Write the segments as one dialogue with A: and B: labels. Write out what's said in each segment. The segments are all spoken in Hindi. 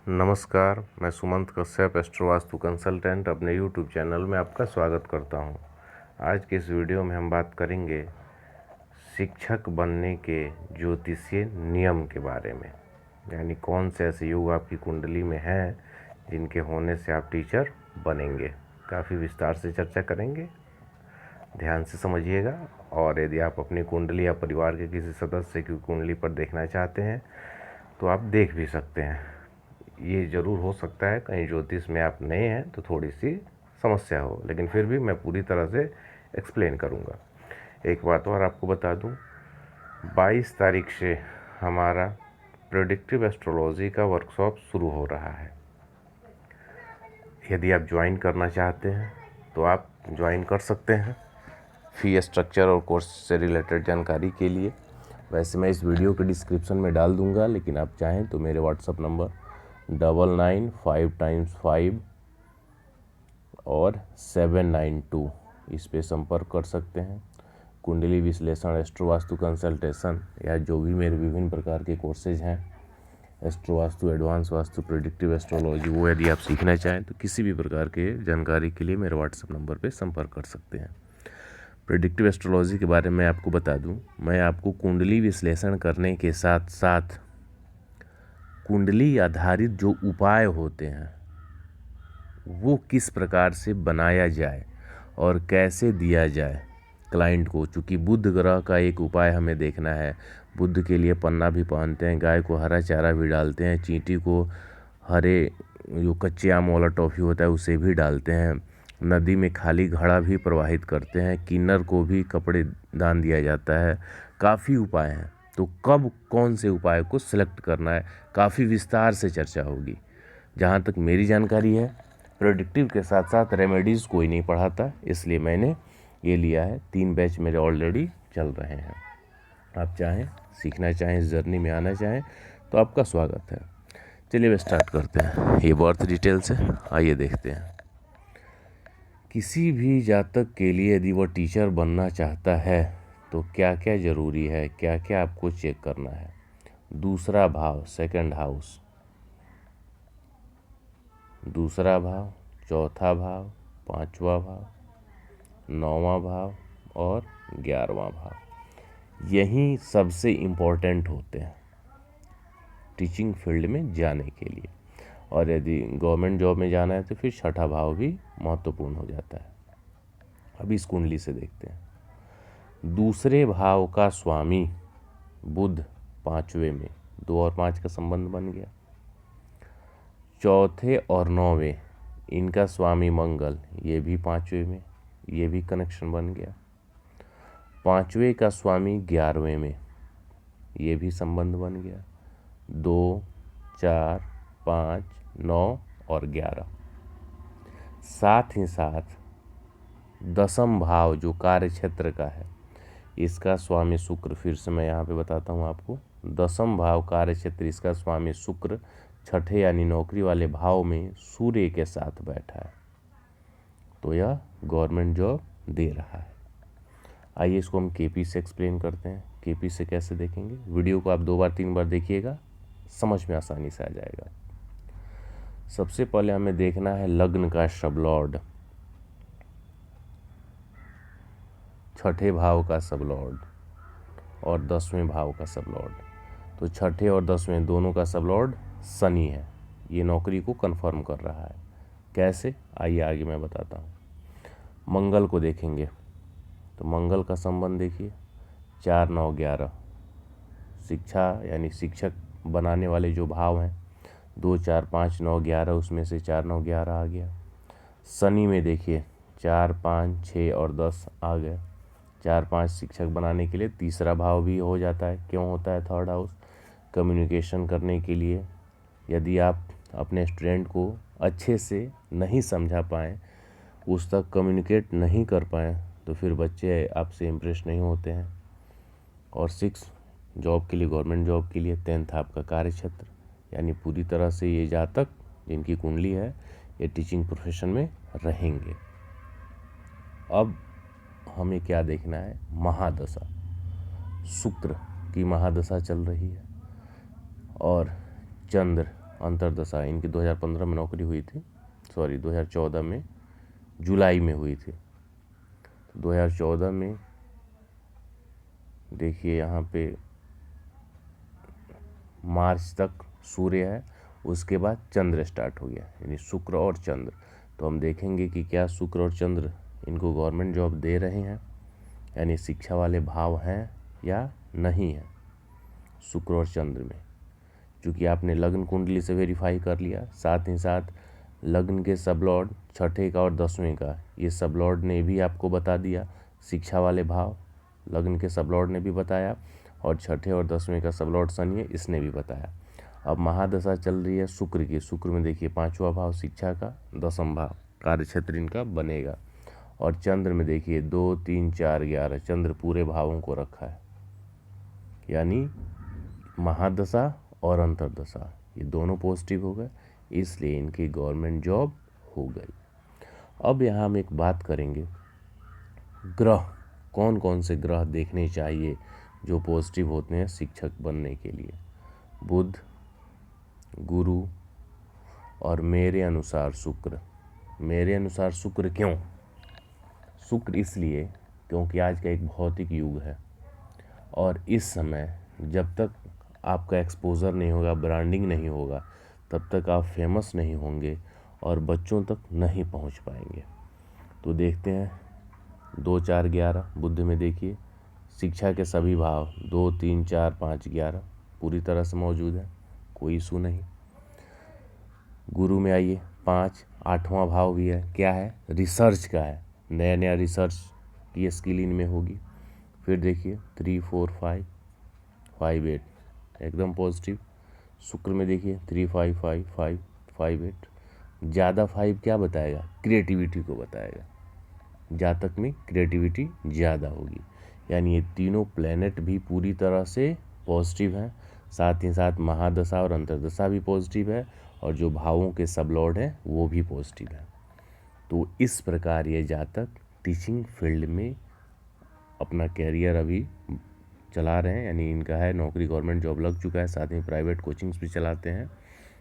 A: नमस्कार, मैं सुमंत कश्यप एस्ट्रो वास्तु कंसल्टेंट अपने यूट्यूब चैनल में आपका स्वागत करता हूं। आज के इस वीडियो में हम बात करेंगे शिक्षक बनने के ज्योतिषीय नियम के बारे में, यानी कौन से ऐसे योग आपकी कुंडली में हैं जिनके होने से आप टीचर बनेंगे। काफ़ी विस्तार से चर्चा करेंगे, ध्यान से समझिएगा। और यदि आप अपनी कुंडली या परिवार के किसी सदस्य की कुंडली पर देखना चाहते हैं तो आप देख भी सकते हैं। ये ज़रूर हो सकता है कहीं ज्योतिष में आप नए हैं तो थोड़ी सी समस्या हो, लेकिन फिर भी मैं पूरी तरह से एक्सप्लेन करूँगा। एक बात और आपको बता दूँ, 22 तारीख से हमारा प्रेडिक्टिव एस्ट्रोलॉजी का वर्कशॉप शुरू हो रहा है। यदि आप ज्वाइन करना चाहते हैं तो आप ज्वाइन कर सकते हैं फ़ी स्ट्रक्चर और कोर्स से रिलेटेड जानकारी के लिए। वैसे मैं इस वीडियो के डिस्क्रिप्शन में डाल दूंगा, लेकिन आप चाहें तो मेरे व्हाट्सअप नंबर 9955 और 792 इस पे संपर्क कर सकते हैं। कुंडली विश्लेषण, एस्ट्रो वास्तु कंसल्टेशन या जो भी मेरे विभिन्न प्रकार के कोर्सेज हैं, astro vastu, advance vastu, predictive astrology, वो यदि आप सीखना चाहें तो किसी भी प्रकार के जानकारी के लिए मेरे व्हाट्सएप नंबर पे संपर्क कर सकते हैं। प्रेडिक्टिव एस्ट्रोलॉजी के बारे में आपको बता दूं, मैं आपको कुंडली विश्लेषण करने के साथ साथ कुंडली आधारित जो उपाय होते हैं वो किस प्रकार से बनाया जाए और कैसे दिया जाए क्लाइंट को। चूँकि बुध ग्रह का एक उपाय हमें देखना है। बुध के लिए पन्ना भी पहनते हैं, गाय को हरा चारा भी डालते हैं, चींटी को हरे जो कच्चे आम वाला टॉफ़ी होता है उसे भी डालते हैं, नदी में खाली घड़ा भी प्रवाहित करते हैं, किन्नर को भी कपड़े दान दिया जाता है। काफ़ी उपाय हैं, तो कब कौन से उपाय को सिलेक्ट करना है काफ़ी विस्तार से चर्चा होगी। जहाँ तक मेरी जानकारी है, प्रेडिक्टिव के साथ साथ रेमेडीज़ कोई नहीं पढ़ाता, इसलिए मैंने ये लिया है। 3 बैच मेरे ऑलरेडी चल रहे हैं। आप चाहें, सीखना चाहें, इस जर्नी में आना चाहें तो आपका स्वागत है। चलिए वे स्टार्ट करते हैं। ये बर्थ डिटेल्स है, आइए देखते हैं। किसी भी जातक के लिए यदि वो टीचर बनना चाहता है तो क्या क्या ज़रूरी है, क्या क्या आपको चेक करना है। दूसरा भाव, सेकंड हाउस, दूसरा भाव, चौथा भाव, 5वां भाव, 9वां भाव और 11वां भाव, यही सबसे इम्पोर्टेंट होते हैं टीचिंग फील्ड में जाने के लिए। और यदि गवर्नमेंट जॉब में जाना है तो फिर 6ठा भाव भी महत्वपूर्ण हो जाता है। अभी इस कुंडली से देखते हैं। दूसरे भाव का स्वामी बुध 5वें में, 2 और 5 का संबंध बन गया। चौथे और 9वें इनका स्वामी मंगल, ये भी 5वें में, ये भी कनेक्शन बन गया। 5वें का स्वामी 11वें में, ये भी संबंध बन गया। 2, 4, 5, 9 और 11। साथ ही साथ 10म भाव जो कार्य क्षेत्र का है, इसका स्वामी शुक्र, फिर से मैं यहाँ पे बताता हूँ आपको। 10म भाव कार्य क्षेत्र, इसका स्वामी शुक्र 6ठे यानी नौकरी वाले भाव में सूर्य के साथ बैठा है, तो यह गवर्नमेंट जॉब दे रहा है। आइए इसको हम केपी से एक्सप्लेन करते हैं। केपी से कैसे देखेंगे, वीडियो को आप 2 बार 3 बार देखिएगा, समझ में आसानी से आ जाएगा। सबसे पहले हमें देखना है लग्न का सबलॉर्ड, 6ठे भाव का सबलॉर्ड और 10वें भाव का सबलॉर्ड। तो 6ठे और 10वें दोनों का सबलॉर्ड शनि है, ये नौकरी को कंफर्म कर रहा है। कैसे, आइए आगे मैं बताता हूँ। मंगल को देखेंगे तो मंगल का संबंध देखिए 4, 9, 11, शिक्षा यानी शिक्षक बनाने वाले जो भाव हैं 2, 4, 5, 9, 11, उसमें से 4, 9, 11 आ गया। शनि में देखिए 4, 5, 6 और 10 आ गए। 4, 5 शिक्षक बनाने के लिए तीसरा भाव भी हो जाता है। क्यों होता है थर्ड हाउस? कम्युनिकेशन करने के लिए। यदि आप अपने स्टूडेंट को अच्छे से नहीं समझा पाएँ, उस तक कम्युनिकेट नहीं कर पाएँ, तो फिर बच्चे आपसे इम्प्रेस नहीं होते हैं। और 6 जॉब के लिए, गवर्नमेंट जॉब के लिए 10th आपका कार्य क्षेत्र, यानी पूरी तरह से ये जातक जिनकी कुंडली है ये टीचिंग प्रोफेशन में रहेंगे। अब हमें क्या देखना है, महादशा, शुक्र की महादशा चल रही है और चंद्र अंतर्दशा इनकी 2015 में नौकरी हुई थी, सॉरी 2014 में जुलाई में हुई थी। 2014 में देखिए यहाँ पे मार्च तक सूर्य है, उसके बाद चंद्र स्टार्ट हो गया, यानी शुक्र और चंद्र। तो हम देखेंगे कि क्या शुक्र और चंद्र इनको गवर्नमेंट जॉब दे रहे हैं, यानी शिक्षा वाले भाव हैं या नहीं है शुक्र और चंद्र में। चूँकि आपने लग्न कुंडली से वेरीफाई कर लिया, साथ ही साथ लग्न के सबलॉर्ड छठे का और 10वें का, ये सबलॉर्ड ने भी आपको बता दिया। शिक्षा वाले भाव लग्न के सबलॉर्ड ने भी बताया, और छठे और 10वें का सबलॉर्ड शनि है, इसने भी बताया। अब महादशा चल रही है शुक्र की। शुक्र में देखिए 5वां भाव शिक्षा का, 10वां भाव कार्य क्षेत्र इनका बनेगा। और चंद्र में देखिए 2, 3, 4, 11, चंद्र पूरे भावों को रखा है, यानी महादशा और अंतर्दशा ये दोनों पॉजिटिव हो गए, इसलिए इनकी गवर्नमेंट जॉब हो गई। अब यहाँ हम एक बात करेंगे, ग्रह कौन कौन से ग्रह देखने चाहिए जो पॉजिटिव होते हैं शिक्षक बनने के लिए। बुध, गुरु और मेरे अनुसार शुक्र। मेरे अनुसार शुक्र क्यों? शुक्र इसलिए क्योंकि आज का एक भौतिक युग है, और इस समय जब तक आपका एक्सपोज़र नहीं होगा, ब्रांडिंग नहीं होगा, तब तक आप फेमस नहीं होंगे और बच्चों तक नहीं पहुंच पाएंगे। तो देखते हैं 2, 4, 11 बुध में देखिए शिक्षा के सभी भाव 2, 3, 4, 5, 11 पूरी तरह से मौजूद है, कोई इशू नहीं। गुरु में आइए 5, 8वां भाव भी है, क्या है? रिसर्च का है, नया नया रिसर्च की स्किल इनमें होगी। फिर देखिए 3, 4, 5, 5, 8 एकदम पॉजिटिव। शुक्र में देखिए 3, 5, 5, 5, 5, 8। ज़्यादा 5 क्या बताएगा? क्रिएटिविटी को बताएगा, जातक में क्रिएटिविटी ज़्यादा होगी, यानी ये तीनों प्लैनेट भी पूरी तरह से पॉजिटिव हैं। साथ ही साथ महादशा और अंतर्दशा भी पॉजिटिव है, और जो भावों के सबलॉर्ड हैं वो भी पॉजिटिव है। तो इस प्रकार ये जातक टीचिंग फील्ड में अपना कैरियर अभी चला रहे हैं, यानी इनका है नौकरी, गवर्नमेंट जॉब लग चुका है, साथ ही प्राइवेट कोचिंग्स भी चलाते हैं,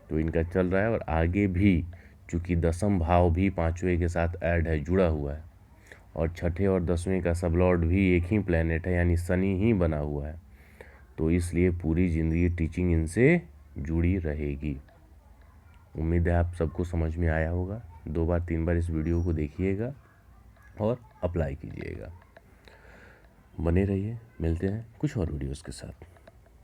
A: तो इनका चल रहा है। और आगे भी चूँकि 10वां भाव भी 5वें के साथ ऐड है, जुड़ा हुआ है, और छठे और 10वें का सबलॉर्ड भी एक ही प्लैनेट है, यानी शनि ही बना हुआ है, तो इसलिए पूरी ज़िंदगी टीचिंग इनसे जुड़ी रहेगी। उम्मीद है आप सबको समझ में आया होगा। 2 बार 3 बार इस वीडियो को देखिएगा और अप्लाई कीजिएगा। बने रहिए, मिलते हैं कुछ और वीडियोज़ के साथ।